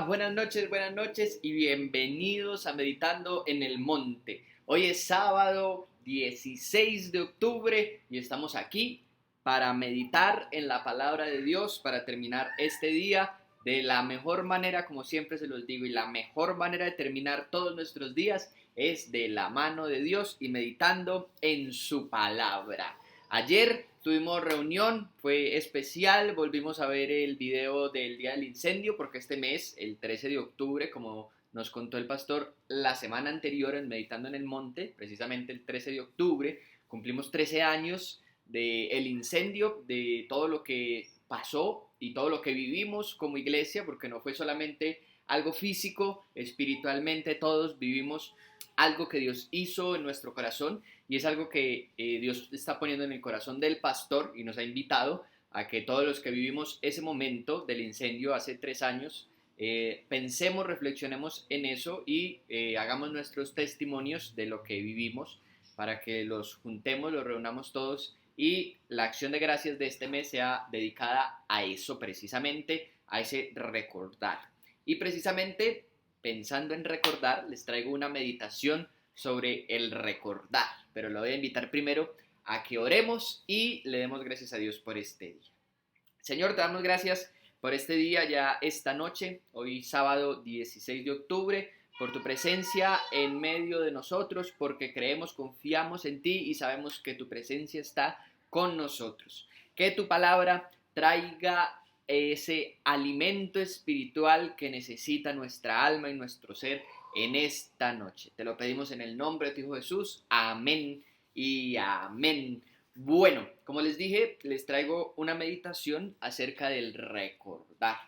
Buenas noches y bienvenidos a Meditando en el Monte. Hoy es sábado 16 de octubre y estamos aquí para meditar en la palabra de Dios, para terminar este día de la mejor manera, como siempre se los digo, y la mejor manera de terminar todos nuestros días es de la mano de Dios y meditando en su palabra. Ayer tuvimos reunión, fue especial, volvimos a ver el video del día del incendio porque este mes, el 13 de octubre, como nos contó el pastor la semana anterior en Meditando en el Monte, precisamente el 13 de octubre, cumplimos 13 años del incendio, de todo lo que pasó y todo lo que vivimos como iglesia, porque no fue solamente algo físico, espiritualmente todos vivimos algo que Dios hizo en nuestro corazón y es algo que Dios está poniendo en el corazón del pastor y nos ha invitado a que todos los que vivimos ese momento del incendio hace 3 años, pensemos, reflexionemos en eso y hagamos nuestros testimonios de lo que vivimos para que los juntemos, los reunamos todos y la acción de gracias de este mes sea dedicada a eso precisamente, a ese recordar. Y precisamente pensando en recordar, les traigo una meditación sobre el recordar, pero lo voy a invitar primero a que oremos y le demos gracias a Dios por este día. Señor, te damos gracias por este día, ya esta noche, hoy sábado 16 de octubre, por tu presencia en medio de nosotros, porque creemos, confiamos en ti y sabemos que tu presencia está con nosotros. Que tu palabra traiga ese alimento espiritual que necesita nuestra alma y nuestro ser en esta noche. Te lo pedimos en el nombre de tu Hijo Jesús. Amén y amén. Bueno, como les dije, les traigo una meditación acerca del recordar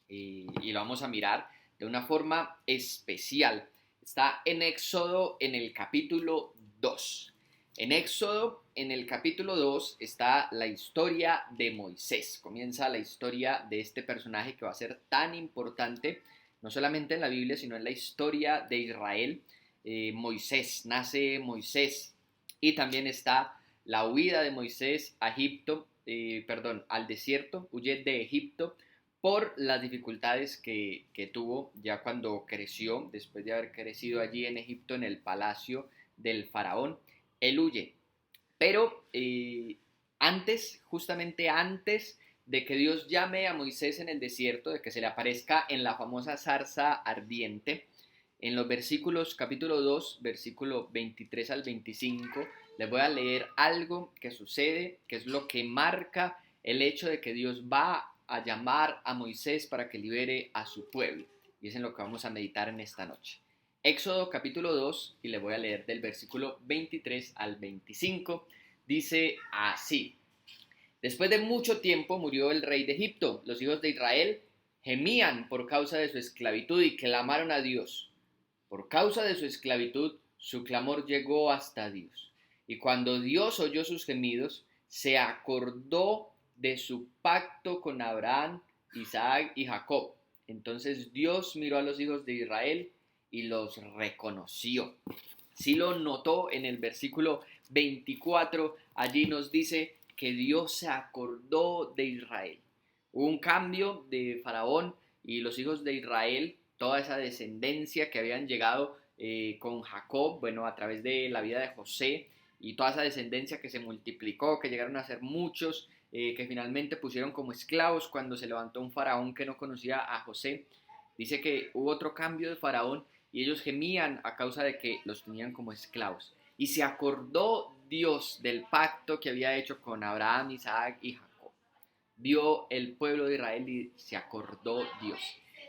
y lo vamos a mirar de una forma especial. Está en Éxodo en el capítulo 2. En Éxodo, en el capítulo 2, está la historia de Moisés. Comienza la historia de este personaje que va a ser tan importante, no solamente en la Biblia, sino en la historia de Israel. Moisés, nace Moisés. Y también está la huida de Moisés a Egipto, al desierto, huye de Egipto por las dificultades que tuvo ya cuando creció, después de haber crecido allí en Egipto, en el palacio del faraón. Él huye, pero justamente antes de que Dios llame a Moisés en el desierto, de que se le aparezca en la famosa zarza ardiente, en los versículos, capítulo 2, versículo 23 al 25, les voy a leer algo que sucede, que es lo que marca el hecho de que Dios va a llamar a Moisés para que libere a su pueblo. Y es en lo que vamos a meditar en esta noche. Éxodo capítulo 2, y le voy a leer del versículo 23 al 25, dice así: Después de mucho tiempo murió el rey de Egipto. Los hijos de Israel gemían por causa de su esclavitud y clamaron a Dios. Por causa de su esclavitud, su clamor llegó hasta Dios. Y cuando Dios oyó sus gemidos, se acordó de su pacto con Abraham, Isaac y Jacob. Entonces Dios miró a los hijos de Israel y los reconoció. Si lo notó en el versículo 24, allí nos dice que Dios se acordó de Israel. Hubo un cambio de Faraón y los hijos de Israel, toda esa descendencia que habían llegado con Jacob, a través de la vida de José, y toda esa descendencia que se multiplicó, que llegaron a ser muchos, que finalmente pusieron como esclavos cuando se levantó un faraón que no conocía a José. Dice que hubo otro cambio de faraón y ellos gemían a causa de que los tenían como esclavos. Y se acordó Dios del pacto que había hecho con Abraham, Isaac y Jacob. Vio el pueblo de Israel y se acordó Dios.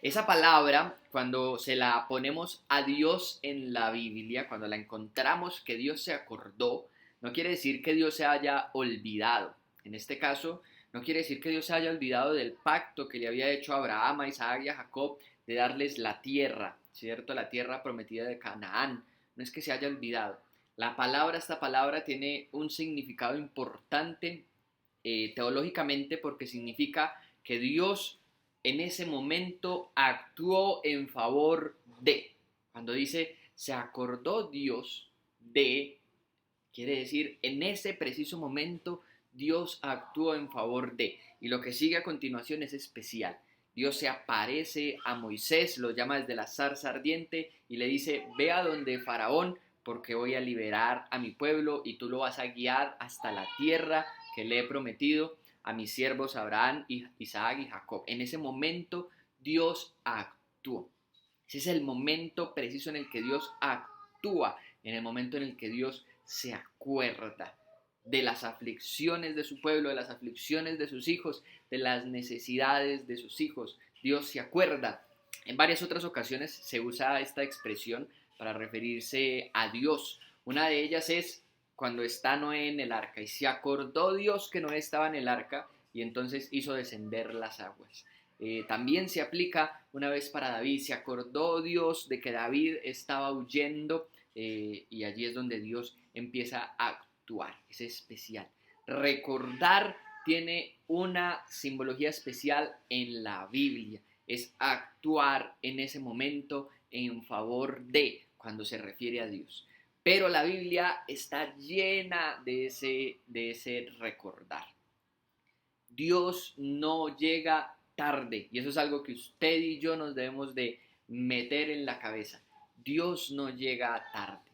Esa palabra, cuando se la ponemos a Dios en la Biblia, cuando la encontramos que Dios se acordó, no quiere decir que Dios se haya olvidado. En este caso, no quiere decir que Dios se haya olvidado del pacto que le había hecho a Abraham, a Isaac y a Jacob de darles la tierra, ¿cierto? La tierra prometida de Canaán. No es que se haya olvidado. Esta palabra tiene un significado importante teológicamente porque significa que Dios en ese momento actuó en favor de. Cuando dice se acordó Dios de, quiere decir en ese preciso momento Dios actuó en favor de. Y lo que sigue a continuación es especial. Dios se aparece a Moisés, lo llama desde la zarza ardiente y le dice, ve a donde Faraón, porque voy a liberar a mi pueblo y tú lo vas a guiar hasta la tierra que le he prometido a mis siervos Abraham, Isaac y Jacob. En ese momento Dios actuó. Ese es el momento preciso en el que Dios actúa, en el momento en el que Dios se acuerda de las aflicciones de su pueblo, de las aflicciones de sus hijos, de las necesidades de sus hijos. Dios se acuerda. En varias otras ocasiones se usa esta expresión para referirse a Dios. Una de ellas es cuando está Noé en el arca y se acordó Dios que Noé estaba en el arca y entonces hizo descender las aguas. También se aplica una vez para David, se acordó Dios de que David estaba huyendo y allí es donde Dios empieza a actuar, es especial. Recordar tiene una simbología especial en la Biblia, es actuar en ese momento en favor de, cuando se refiere a Dios. Pero la Biblia está llena de ese recordar. Dios no llega tarde y eso es algo que usted y yo nos debemos de meter en la cabeza. Dios no llega tarde,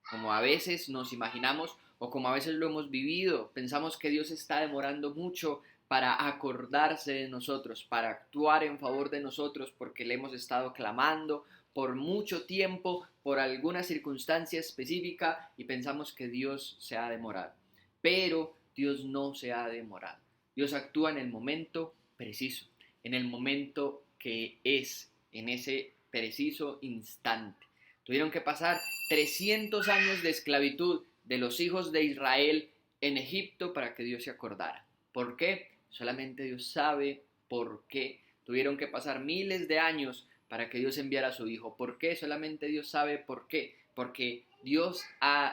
como a veces nos imaginamos o como a veces lo hemos vivido. Pensamos que Dios está demorando mucho para acordarse de nosotros, para actuar en favor de nosotros porque le hemos estado clamando por mucho tiempo, por alguna circunstancia específica y pensamos que Dios se ha demorado. Pero Dios no se ha demorado. Dios actúa en el momento preciso, en el momento que es, en ese preciso instante. Tuvieron que pasar 300 años de esclavitud de los hijos de Israel en Egipto para que Dios se acordara. ¿Por qué? Solamente Dios sabe por qué. Tuvieron que pasar miles de años para que Dios enviara a su Hijo. ¿Por qué? Solamente Dios sabe por qué. Porque Dios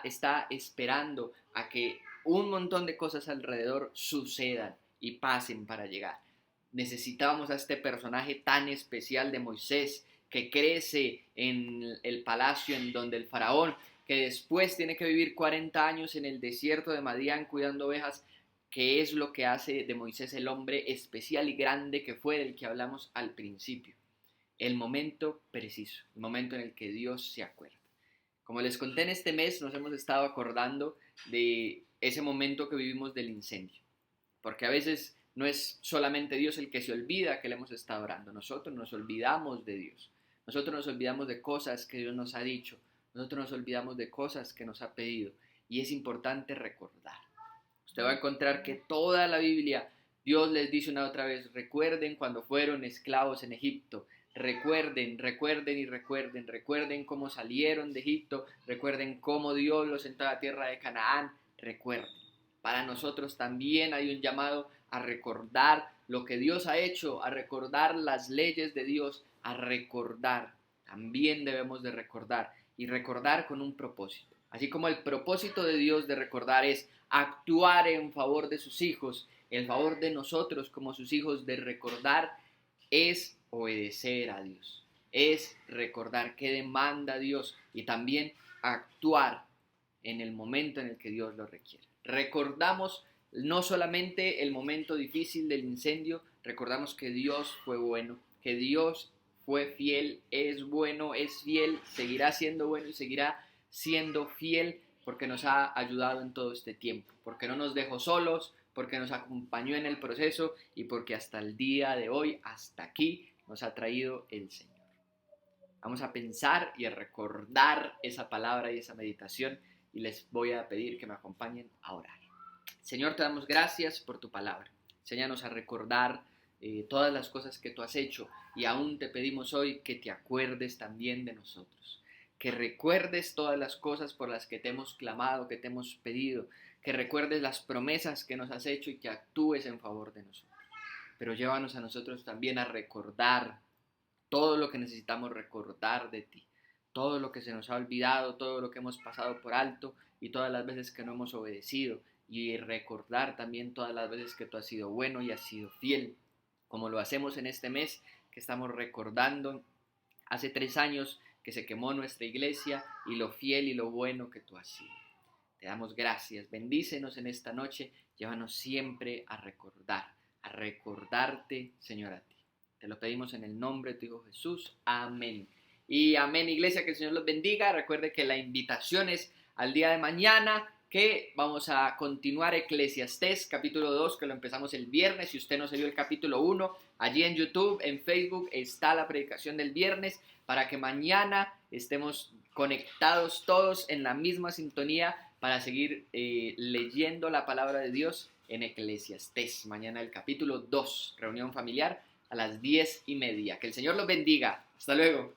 está esperando a que un montón de cosas alrededor sucedan y pasen para llegar. Necesitábamos a este personaje tan especial de Moisés, que crece en el palacio en donde el faraón, que después tiene que vivir 40 años en el desierto de Madián cuidando ovejas, que es lo que hace de Moisés el hombre especial y grande que fue del que hablamos al principio. El momento preciso, el momento en el que Dios se acuerda. Como les conté en este mes, nos hemos estado acordando de ese momento que vivimos del incendio, porque a veces no es solamente Dios el que se olvida que le hemos estado orando, nosotros nos olvidamos de Dios, nosotros nos olvidamos de cosas que Dios nos ha dicho, nosotros nos olvidamos de cosas que nos ha pedido y es importante recordar. Usted va a encontrar que toda la Biblia, Dios les dice una y otra vez, recuerden cuando fueron esclavos en Egipto, recuerden, recuerden y recuerden, recuerden cómo salieron de Egipto, recuerden cómo Dios los sentó a la tierra de Canaán, recuerden. Para nosotros también hay un llamado a recordar lo que Dios ha hecho, a recordar las leyes de Dios, a recordar. También debemos de recordar y recordar con un propósito. Así como el propósito de Dios de recordar es actuar en favor de sus hijos, el favor de nosotros como sus hijos de recordar es obedecer a Dios, es recordar qué demanda Dios y también actuar en el momento en el que Dios lo requiere. Recordamos no solamente el momento difícil del incendio, recordamos que Dios fue bueno, que Dios fue fiel, es bueno, es fiel, seguirá siendo bueno y seguirá siendo fiel porque nos ha ayudado en todo este tiempo, porque no nos dejó solos, porque nos acompañó en el proceso y porque hasta el día de hoy, hasta aquí, nos ha traído el Señor. Vamos a pensar y a recordar esa palabra y esa meditación y les voy a pedir que me acompañen a orar. Señor, te damos gracias por tu palabra. Enséñanos a recordar todas las cosas que tú has hecho y aún te pedimos hoy que te acuerdes también de nosotros. Que recuerdes todas las cosas por las que te hemos clamado, que te hemos pedido, que recuerdes las promesas que nos has hecho y que actúes en favor de nosotros. Pero llévanos a nosotros también a recordar todo lo que necesitamos recordar de ti, todo lo que se nos ha olvidado, todo lo que hemos pasado por alto y todas las veces que no hemos obedecido y recordar también todas las veces que tú has sido bueno y has sido fiel, como lo hacemos en este mes que estamos recordando hace 3 años que se quemó nuestra iglesia y lo fiel y lo bueno que tú has sido. Te damos gracias, bendícenos en esta noche, llévanos siempre a recordarte, Señor, a ti. Te lo pedimos en el nombre de tu Hijo Jesús. Amén. Y amén, iglesia, que el Señor los bendiga. Recuerde que la invitación es al día de mañana, que vamos a continuar Eclesiastés capítulo 2, que lo empezamos el viernes. Si usted no se vio el capítulo 1, allí en YouTube, en Facebook, está la predicación del viernes, para que mañana estemos conectados todos en la misma sintonía para seguir leyendo la palabra de Dios en Eclesiastés. Mañana el capítulo 2, reunión familiar a las 10:30. Que el Señor los bendiga. Hasta luego.